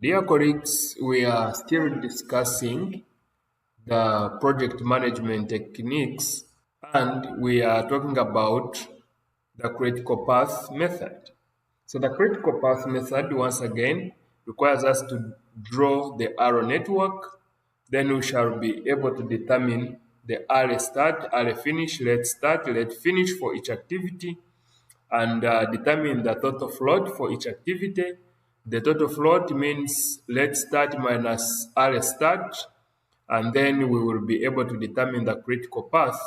Dear colleagues, we are still discussing the project management techniques and we are talking about the critical path method. So the critical path method, once again, requires us to draw the arrow network. Then we shall be able to determine the array start, array finish, let start, let finish for each activity, and determine the total float for each activity. The total float means let start minus array start, and then we will be able to determine the critical path.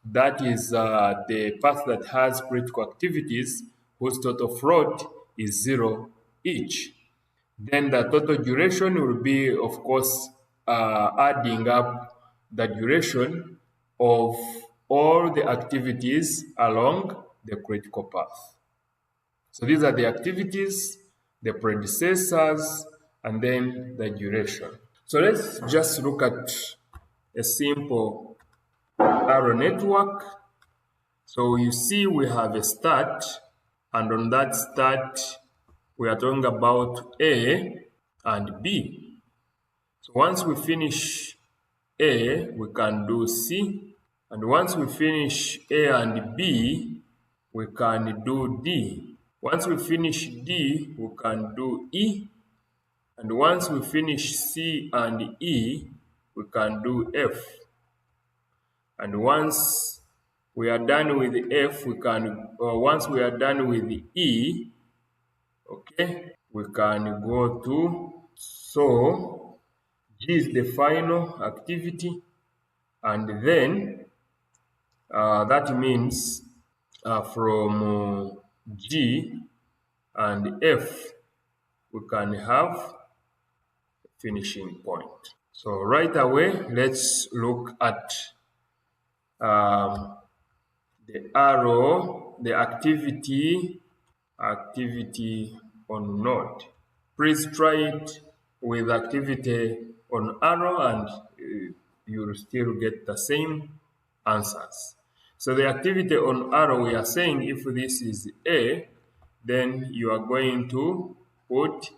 That is the path that has critical activities whose total float is 0 each. Then the total duration will be, of course, adding up the duration of all the activities along the critical path. So these are the activities, the predecessors, and then the duration. So let's just look at a simple arrow network. So you see we have a start, and on that start, we are talking about A and B. So once we finish A, we can do C. And once we finish A and B, we can do D. Once we finish D, we can do E. And once we finish C and E, we can do F. And once we are done with F, once we are done with E, okay, we can go to, so G is the final activity, and then that means from G and F, we can have finishing point. So right away, let's look at the arrow, the activity on node. Please try it with activity on arrow and you'll still get the same answers. So the activity on arrow, we are saying if this is A, then you are going to put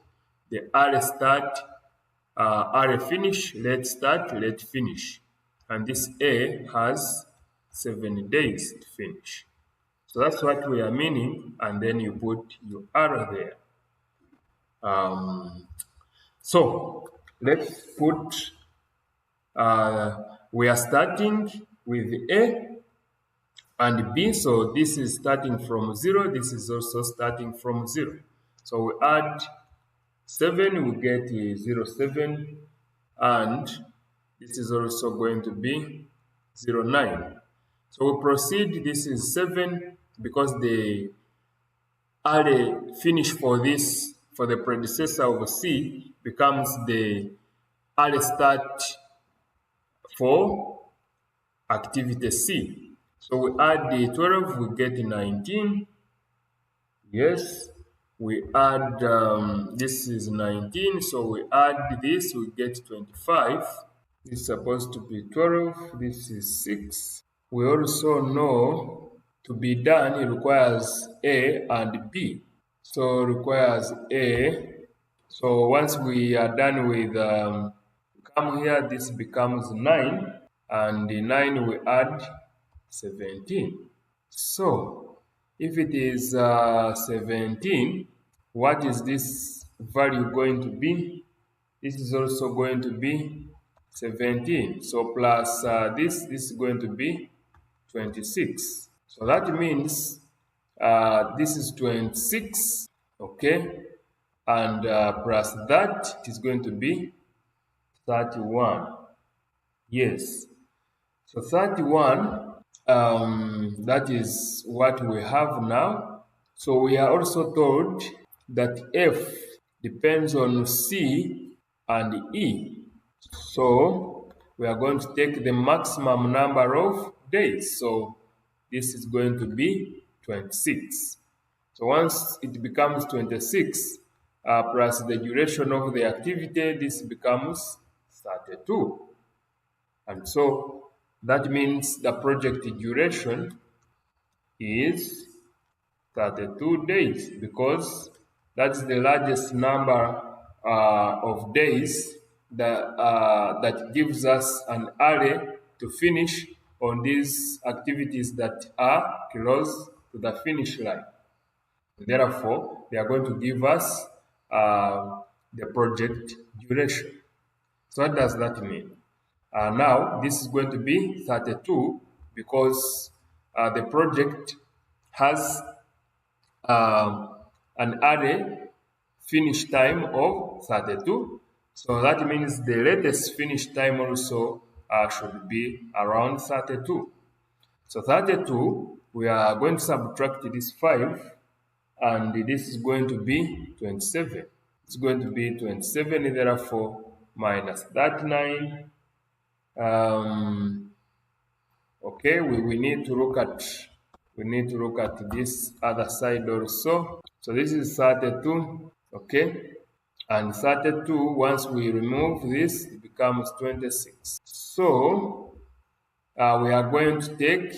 the array start, array finish, let start, let finish. And this A has 7 days to finish. So that's what we are meaning, and then you put your arrow there. So let's put, we are starting with A and B, so this is starting from 0, this is also starting from 0. So we add 7, we get 0, 7, and this is also going to be 0, 9. So we proceed, this is 7, because the array finish for this, for the predecessor of C, becomes the array start for activity C. So we add the 12, we get 19. Yes, we add, this is 19, so we add this, we get 25. This is supposed to be 12, this is 6. We also know to be done, it requires A and B. So it requires A. So once we are done with, come here, this becomes 9. And the 9 we add 17. So if it is 17, what is this value going to be? This is also going to be 17. So plus this is going to be 26. So that means this is 26, okay? And plus that, it is going to be 31. Yes. So 31, that is what we have now. So we are also told that F depends on C and E. So we are going to take the maximum number of days. So this is going to be 26. So once it becomes 26, plus the duration of the activity, this becomes 32. And so that means the project duration is 32 days, because that's the largest number of days that gives us an array to finish on these activities that are close to the finish line. Therefore, they are going to give us the project duration. So what does that mean? Now, this is going to be 32 because the project has an array finish time of 32. So that means the latest finish time also should be around 32. So 32, we are going to subtract this 5, and this is going to be 27. It's going to be 27, therefore, minus that 9. Okay, we need to look at this other side also. So this is 32, okay? And 32, once we remove this, it becomes 26. So we are going to take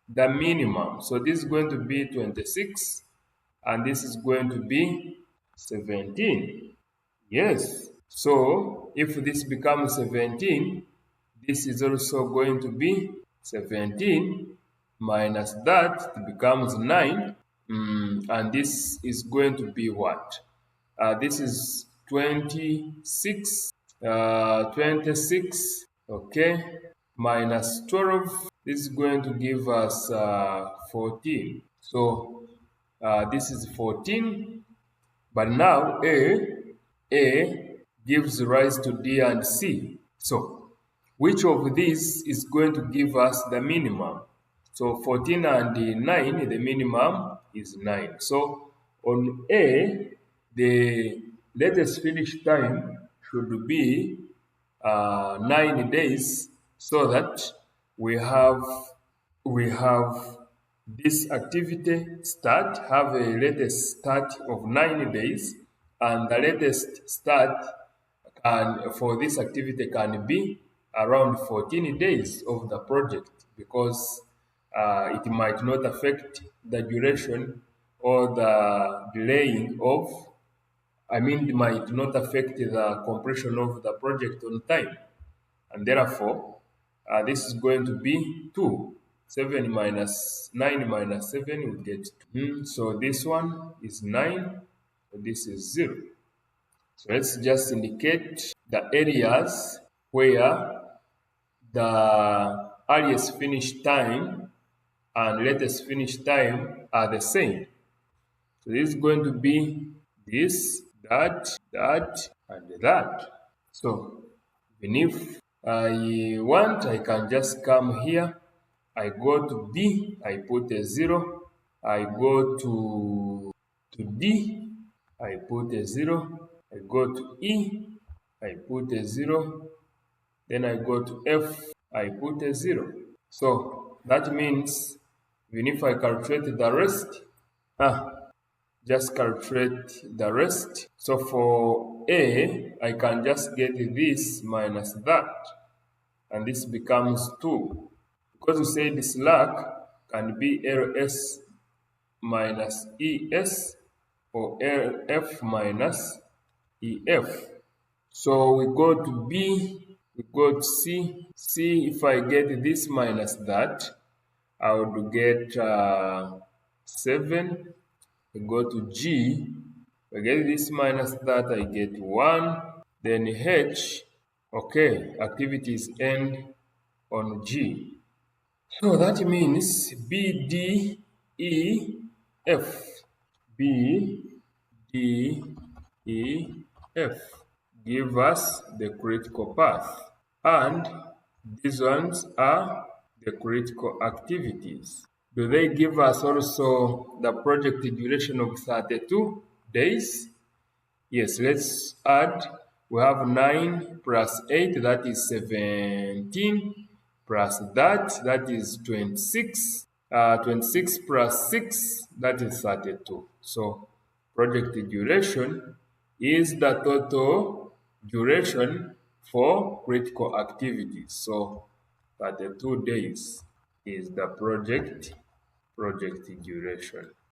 the minimum. So this is going to be 26, and this is going to be 17. Yes. So if this becomes 17, this is also going to be 17 minus that, it becomes 9. And this is going to be what? This is 26. 26, okay, minus 12. This is going to give us 14. So this is 14. But now A gives rise to D and C. So which of these is going to give us the minimum? So 14 and 9, the minimum is 9. So on A, the latest finish time should be 9 days, so that we have this activity have a latest start of 9 days, and the latest start for this activity can be around 14 days of the project, because it might not affect the duration or the delaying of, it might not affect the completion of the project on time. And therefore, this is going to be 2. 7 minus 9 minus 7 will get 2. So this one is 9. So this is 0. So let's just indicate the areas where the earliest finish time and latest finish time are the same. So this is going to be this, that, and that. So even if I want, I can just come here. I go to B, I put a 0. I go to D, I put a 0. I go to E, I put a 0. Then I go to F, I put a 0. So that means even if I calculate the rest, just calculate the rest. So for A, I can just get this minus that, and this becomes 2. Because we said slack can be LS minus ES or LF minus EF. So we go to B, we go to C. C, if I get this minus that, I would get 7. I go to G, I get this minus that, I get 1. Then H, okay, activities end on G. So that means B, D, E, F. B, D, E, F give us the critical path. And these ones are the critical activities. Do they give us also the project duration of 32 days? Yes, let's add. We have 9 plus 8, that is 17, plus that is 26. 26 plus 6, that is 32. So project duration is the total duration for critical activities. So 32 days is the project duration.